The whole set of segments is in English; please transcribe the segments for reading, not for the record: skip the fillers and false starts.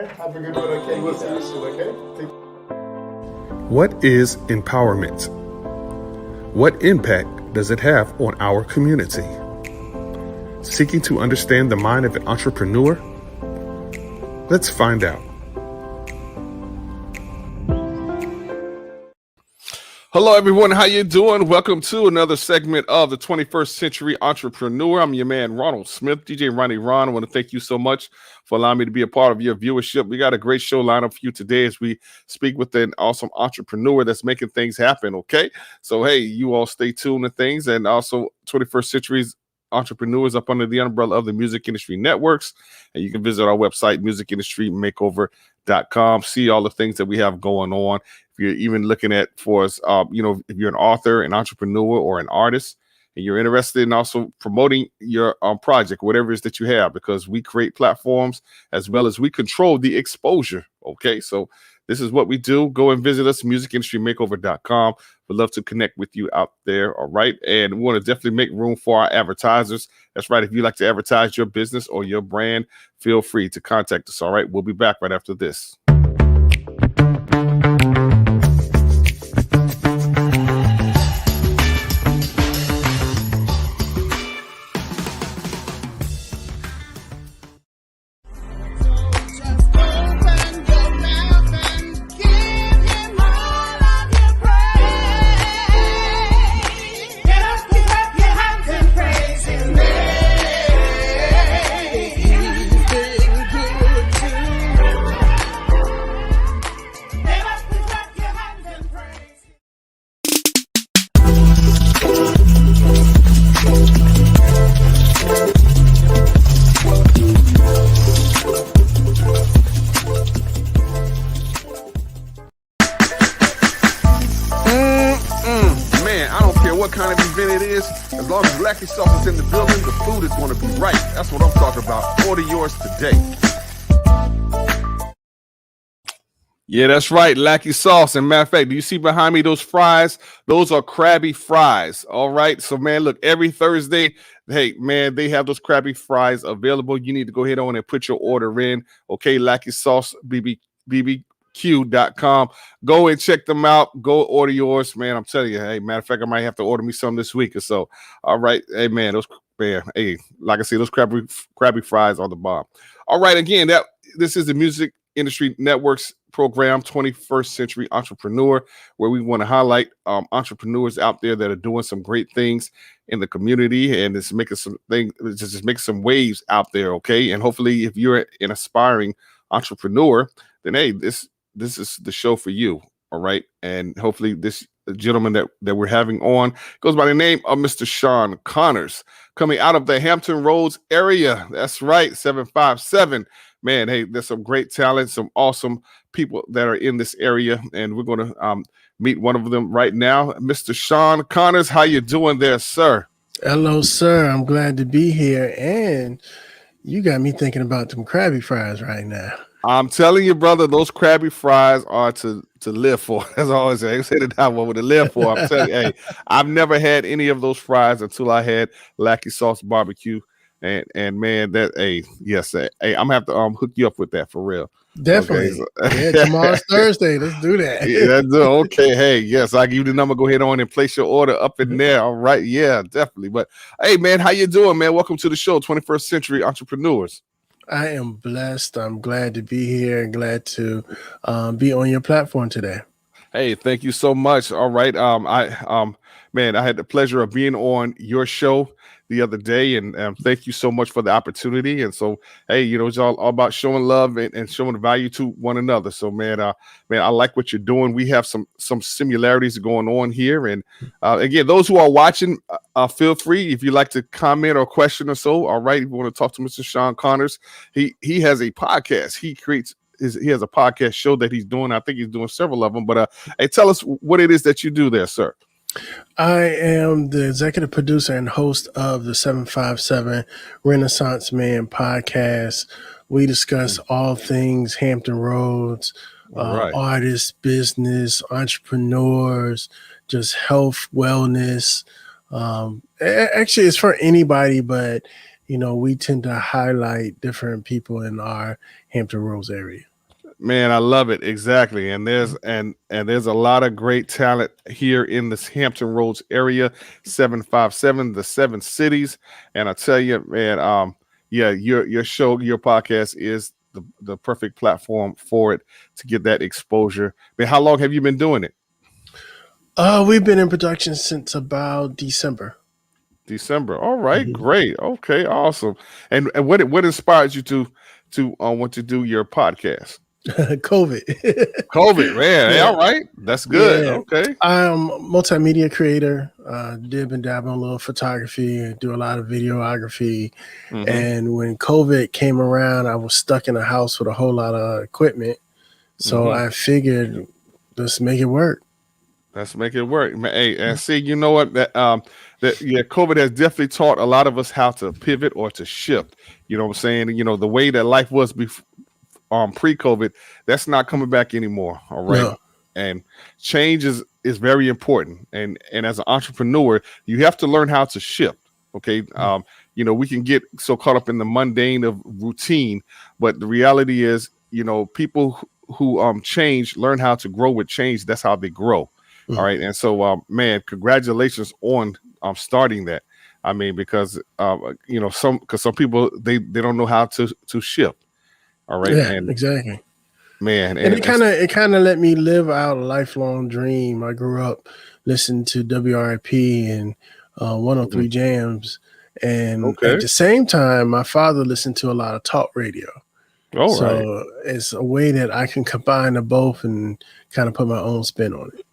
Have a good one, okay? We'll see you soon, okay? What is empowerment? What impact does it have on our community? Seeking to understand the mind of an entrepreneur? Let's find out. Hello, everyone. How you doing? Welcome to another segment of the 21st Century Entrepreneur. I'm your man, Ronald Smith, DJ Ronnie Ron. I want to thank you so much for allowing me to be a part of your viewership. We got a great show lineup for you today as we speak with an awesome entrepreneur that's making things happen, okay? So, hey, you all stay tuned to things. And also 21st Century's entrepreneurs up under the umbrella of the Music Industry Networks. And you can visit our website, musicindustrymakeover.com, see all the things that we have going on. If you're even looking at for us, if you're an author, an entrepreneur, or an artist, and you're interested in also promoting your project, whatever it is that you have, because we create platforms as well as we control the exposure. Okay, so this is what we do. Go and visit us, musicindustrymakeover.com. We'd love to connect with you out there. All right. And we want to definitely make room for our advertisers. That's right. If you like to advertise your business or your brand, feel free to contact us. All right. We'll be back right after this. What kind of event it is, as long as Lackey Sauce is in the building, the food is going to be right. That's what I'm talking about. Order yours today. Yeah, that's right. Lackey Sauce. And matter of fact, do you see behind me those fries? Those are Krabby Fries. All right. So, man, look, every Thursday, hey, man, they have those Krabby Fries available. You need to go ahead on and put your order in. Okay, Lackey Sauce, BBQ.com. Go and check them out. Go order yours, man. I'm telling you, hey, matter of fact, I might have to order me some this week or so. All right. Hey, man, hey, like I said, those Krabby Fries are the bomb. All right. Again, this is the Music Industry Network's program, 21st Century Entrepreneur, where we want to highlight entrepreneurs out there that are doing some great things in the community and it's making some waves out there. Okay. And hopefully if you're an aspiring entrepreneur, then hey, this is the show for you. All right. And hopefully this gentleman that we're having on goes by the name of Mr. Shawn Conners, coming out of the Hampton Roads area. That's right. 757. Man, hey, there's some great talent, some awesome people that are in this area. And we're going to meet one of them right now. Mr. Shawn Conners, how you doing there, sir? Hello, sir. I'm glad to be here. And you got me thinking about them Krabby Fries right now. I'm telling you, brother, those Krabby Fries are to live for. That's all I say. I say that I want to live for. I'm telling you, hey, I've never had any of those fries until I had Lackey Sauce Barbecue. And man, that yes, I'm gonna have to hook you up with that for real. Definitely. Okay, yeah, tomorrow's Thursday. Let's do that. Yeah, that's okay. Hey, yes, I'll give you the number. Go ahead on and place your order up in there. All right. Yeah, definitely. But hey, man, how you doing, man? Welcome to the show, 21st Century Entrepreneurs. I am blessed. I'm glad to be here and glad to be on your platform today. Hey, thank you so much. All right. I had the pleasure of being on your show the other day, and thank you so much for the opportunity. And so, hey, it's all about showing love and showing value to one another. So, man, I like what you're doing. We have some similarities going on here. And again, those who are watching, feel free if you like to comment or question or so. All right, if you want to talk to Mr. Shawn Conners, he has a podcast. He has a podcast show that he's doing. I think he's doing several of them. But hey, tell us what it is that you do there, sir. I am the executive producer and host of the 757 Renaissance Man podcast. We discuss all things Hampton Roads, artists, business, entrepreneurs, just health, wellness. Actually, it's for anybody, but we tend to highlight different people in our Hampton Roads area. Man, I love it. Exactly. And there's a lot of great talent here in this Hampton Roads area, 757, the seven cities. And I tell you, man, yeah, your show, your podcast is the perfect platform for it to get that exposure. Man, how long have you been doing it? We've been in production since about December. December. All right, Mhm. great. Okay, awesome. And what inspired you to want to do your podcast? COVID. COVID, man. Hey, Yeah. all right. That's good. Yeah. Okay. I'm a multimedia creator. Dib and dabble a little photography, do a lot of videography. Mm-hmm. And when COVID came around, I was stuck in a house with a whole lot of equipment. So Mm-hmm. I figured, let's make it work. Let's make it work. Hey, and see, you know what? That yeah, COVID has definitely taught a lot of us how to pivot or to shift. You know what I'm saying? You know, the way that life was before pre-COVID, that's not coming back anymore. All right. No. And change is very important. And as an entrepreneur, you have to learn how to shift. Okay. You know, we can get so caught up in the mundane of routine, but the reality is, you know, people who change learn how to grow with change. That's how they grow. All right. And so man, congratulations on starting that. I mean, because you know, some people they don't know how to shift. All right. Yeah, And exactly. man, And and it kind of let me live out a lifelong dream. I grew up listening to WRP and 103 Jams, and at okay. the same time, my father listened to a lot of talk radio. All right. So it's a way that I can combine the both and kind of put my own spin on it.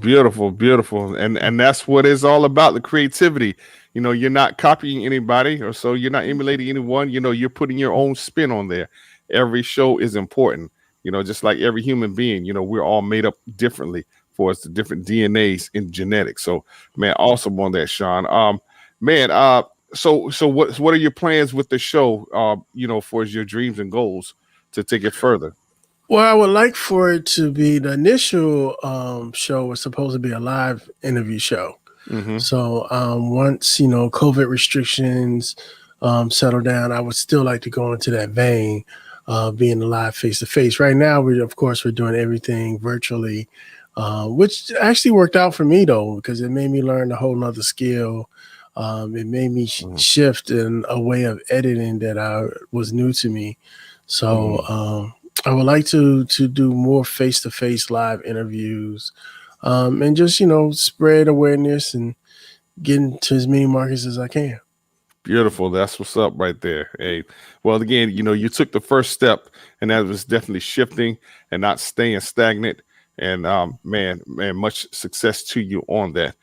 Beautiful, beautiful. And that's what it's all about, the creativity. You know, you're not copying anybody or so you're not emulating anyone, you know, you're putting your own spin on there. Every show is important. You know, just like every human being, you know, we're all made up differently for us, the different DNAs in genetics. So, man, awesome on that, Shawn. Man, so what are your plans with the show? You know, for your dreams and goals to take it further. Well, I would like for it to be the initial show was supposed to be a live interview show. Mm-hmm. So once COVID restrictions settle down, I would still like to go into that vein, being alive face to face. Right now, we're doing everything virtually, which actually worked out for me though because it made me learn a whole nother skill. It made me shift in a way of editing that was new to me. So I would like to do more face to face live interviews, and just spread awareness and get into as many markets as I can. Beautiful. That's what's up right there. Hey, well, again, you know, you took the first step, and that was definitely shifting and not staying stagnant. And man, much success to you on that.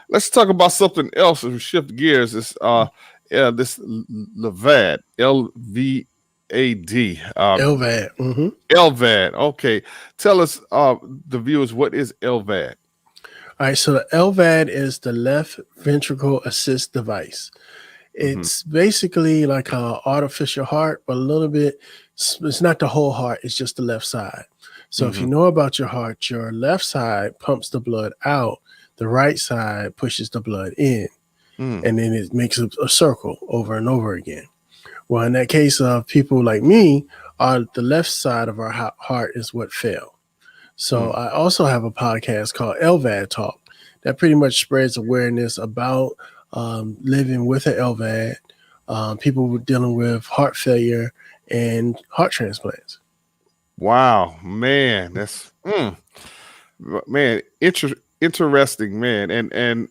Let's talk about something else as we shift gears. This LVAD, LVAD, LVAD. LVAD. Okay, tell us, the viewers, what is LVAD? All right, so the LVAD is the left ventricle assist device. Mm-hmm. It's basically like an artificial heart, but a little bit. It's not the whole heart; it's just the left side. So if you know about your heart, your left side pumps the blood out, the right side pushes the blood in, and then it makes a circle over and over again. Well, in that case of people like me, the left side of our heart is what failed. So I also have a podcast called LVAD Talk that pretty much spreads awareness about living with an LVAD, people dealing with heart failure and heart transplants. Wow, man, that's man, interesting, man. And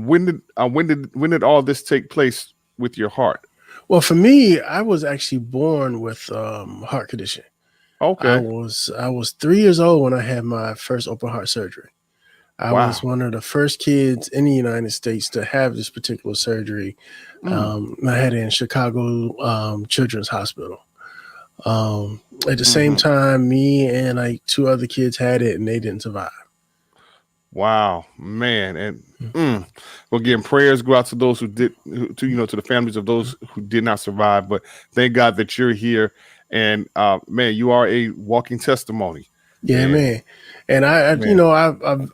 when did all this take place with your heart? Well, for me, I was actually born with heart condition. I Okay. was 3 years old when I had my first open heart surgery. I was Wow. one of the first kids in the United States to have this particular surgery. I had it in Chicago Children's Hospital. At the same time, me and like two other kids had it, and they didn't survive. Wow, man. And well, again, prayers go out to those to the families of those who did not survive. But thank God that you're here, and man, you are a walking testimony. Yeah, And man. And man, I've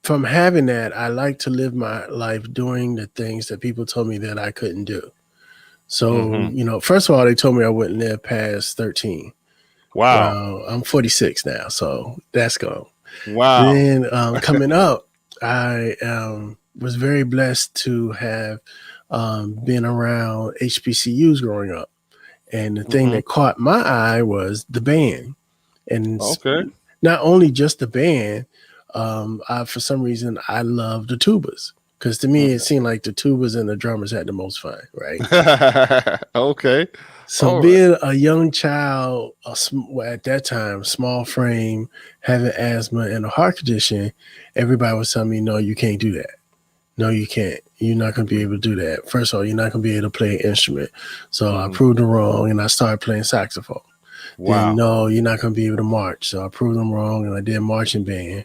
from having that, I like to live my life doing the things that people told me that I couldn't do. So, first of all, they told me I wouldn't live past 13. Wow. Well, I'm 46 now, so that's gone. Wow. Then coming up, I was very blessed to have been around HBCUs growing up. And the thing Mm-hmm. that caught my eye was the band. And Okay. not only just the band, for some reason, I love the tubas. Because to me, it seemed like the tubas and the drummers had the most fun, right? Okay. So All right. being a young child, at that time, small frame, having asthma and a heart condition, everybody was telling me, no, you can't do that. No, you can't. You're not going to be able to do that. First of all, you're not going to be able to play an instrument. So I proved them wrong and I started playing saxophone. Then, Wow. no, you're not going to be able to march. So I proved them wrong and I did marching band.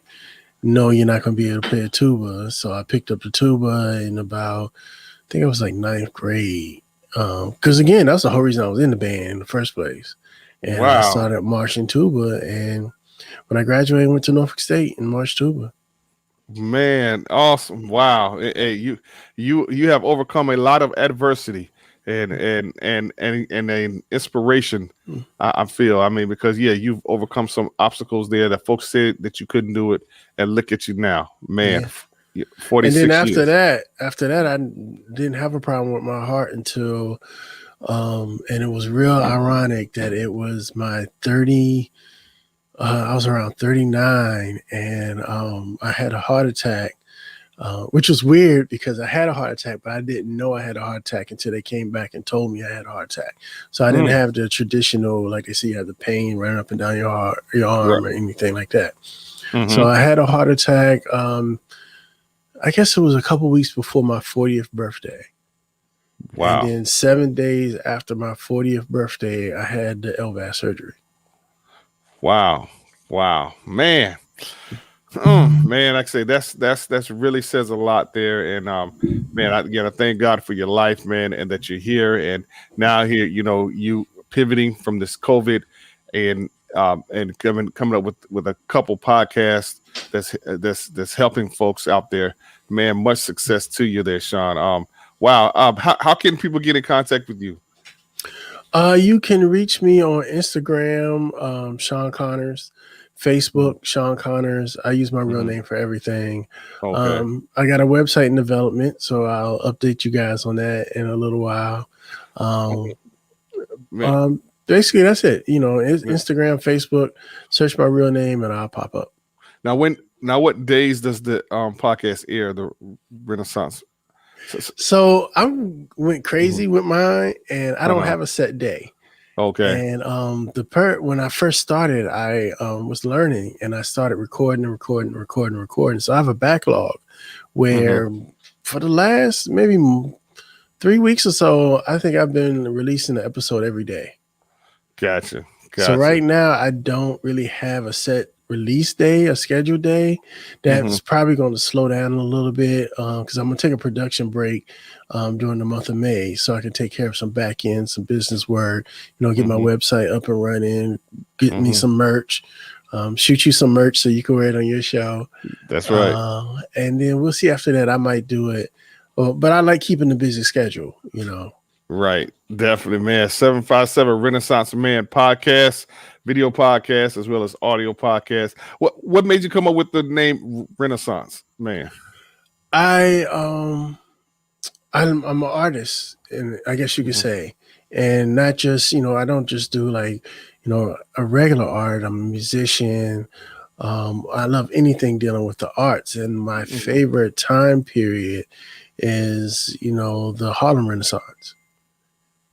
No, you're not going to be able to play a tuba. So I picked up the tuba in about, I think it was like ninth grade. Because again, that's the whole reason I was in the band in the first place. And I Wow. started marching tuba. And when I graduated, I went to Norfolk State and marched tuba. Man, awesome! Wow, hey, you have overcome a lot of adversity and an inspiration. I feel. I mean, because you've overcome some obstacles there that folks said that you couldn't do it, and look at you now, man. Yeah. 46 And then after years. that, I didn't have a problem with my heart until, and it was real ironic that it was my 30. I was around 39, and I had a heart attack, which was weird because I had a heart attack, but I didn't know I had a heart attack until they came back and told me I had a heart attack. So I didn't have the traditional, like I see, you have the pain running up and down your heart, your arm, Right. or anything like that. Mm-hmm. So I had a heart attack. I guess it was a couple weeks before my 40th birthday. Wow. And then 7 days after my 40th birthday, I had the LVAD surgery. Wow. Wow. Man. Man, like I say, that's really says a lot there. And man, I thank God for your life, man, and that you're here and now here, you pivoting from this COVID and coming up with a couple podcasts that's helping folks out there. Man, much success to you there, Shawn. Wow. How can people get in contact with you? You can reach me on Instagram, Shawn Conners, Facebook, Shawn Conners. I use my real name for everything. Okay. I got a website in development, so I'll update you guys on that in a little while. Basically, that's it. Instagram, Facebook, search my real name, and I'll pop up. Now, what days does the podcast air? The Renaissance. So I went crazy with mine, and I don't have a set day. Okay. And when I first started, I was learning, and I started recording. So I have a backlog where for the last maybe 3 weeks or so, I think I've been releasing an episode every day. Gotcha. So right now, I don't really have a set release day, a scheduled day. That's probably going to slow down a little bit because I'm going to take a production break during the month of May so I can take care of some back end, some business work, get my website up and running, get me some merch, shoot you some merch so you can wear it on your show. That's right. And then we'll see after that. I might do it. But I like keeping the busy schedule, Right. Definitely, man. 757 Renaissance Man podcast, video podcast, as well as audio podcast. What made you come up with the name Renaissance Man? I'm an artist, and I guess you could say, and not just, I don't just do like, a regular art. I'm a musician. I love anything dealing with the arts, and my favorite time period is, the Harlem Renaissance.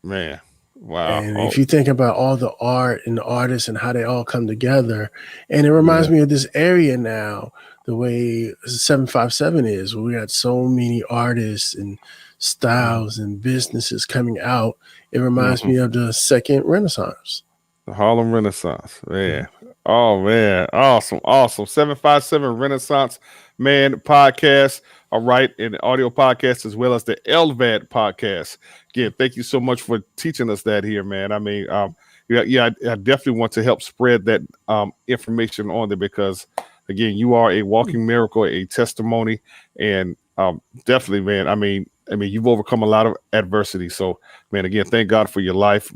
Man, wow. And if you think about all the art and the artists and how they all come together, and it reminds me of this area now, the way 757 is, where we got so many artists and styles and businesses coming out. It reminds me of the second Renaissance. The Harlem Renaissance, man. Oh, man. Awesome. 757 Renaissance Man podcast. All right. And the audio podcast as well as the LVAD podcast. Again, thank you so much for teaching us that here, man. I mean, I definitely want to help spread that information on there because, again, you are a walking miracle, a testimony, and definitely, man. I mean, I mean, you've overcome a lot of adversity. So, man, again, thank God for your life.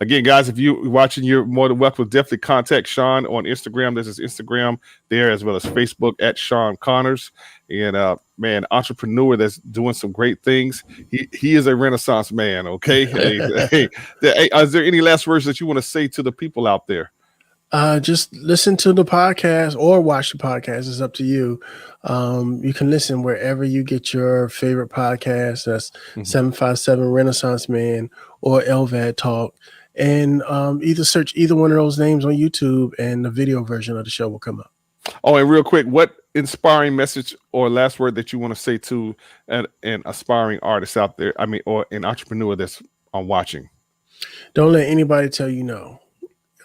Again, guys, if you're watching, you're more than welcome to definitely contact Shawn on Instagram. This is Instagram there, as well as Facebook at Shawn Conners. And, man, entrepreneur that's doing some great things. He is a Renaissance man, okay? Hey, is there any last words that you want to say to the people out there? Just listen to the podcast or watch the podcast. It's up to you. You can listen wherever you get your favorite podcast. That's 757 Renaissance Man or LVAD Talk. And either search either one of those names on YouTube and the video version of the show will come up. Oh, and real quick, what inspiring message or last word that you want to say to an aspiring artist out there? I mean, or an entrepreneur that's watching? Don't let anybody tell you no.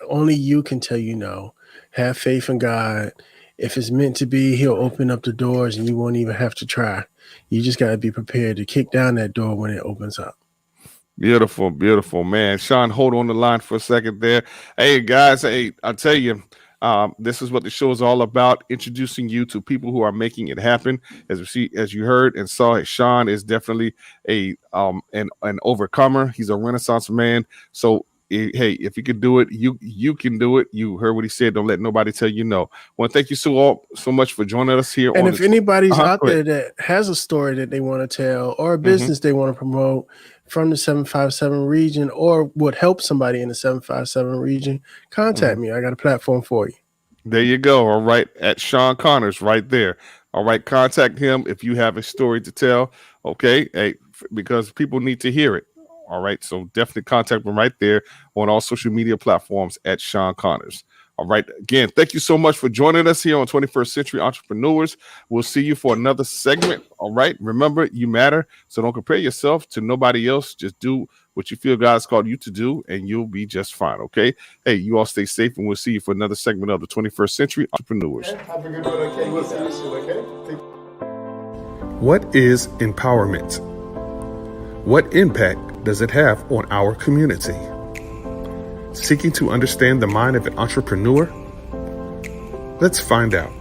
Only you can tell you no. Have faith in God. If it's meant to be, he'll open up the doors and you won't even have to try. You just got to be prepared to kick down that door when it opens up. Beautiful, beautiful, man. Shawn, hold on the line for a second there. Hey, guys, hey, I'll tell you, this is what the show is all about, introducing you to people who are making it happen. As you heard and saw, Shawn is definitely an overcomer. He's a Renaissance man. So, hey, if you can do it, you can do it. You heard what he said. Don't let nobody tell you no. Well, thank you so much for joining us here. And if anybody's out there that has a story that they want to tell or a business they want to promote from the 757 region or would help somebody in the 757 region, contact me. I got a platform for you. There you go. All right. At Shawn Conners right there. All right. Contact him if you have a story to tell. Okay. Hey, because people need to hear it. All right. So definitely contact him right there on all social media platforms at Shawn Conners. All right. Again, thank you so much for joining us here on 21st Century Entrepreneurs. We'll see you for another segment. All right. Remember, you matter. So don't compare yourself to nobody else. Just do what you feel God's called you to do, and you'll be just fine. Okay. Hey, you all stay safe, and we'll see you for another segment of the 21st Century Entrepreneurs. Have a good one. Okay. We'll see you soon. Okay. What is empowerment? What impact does it have on our community? Seeking to understand the mind of an entrepreneur? Let's find out.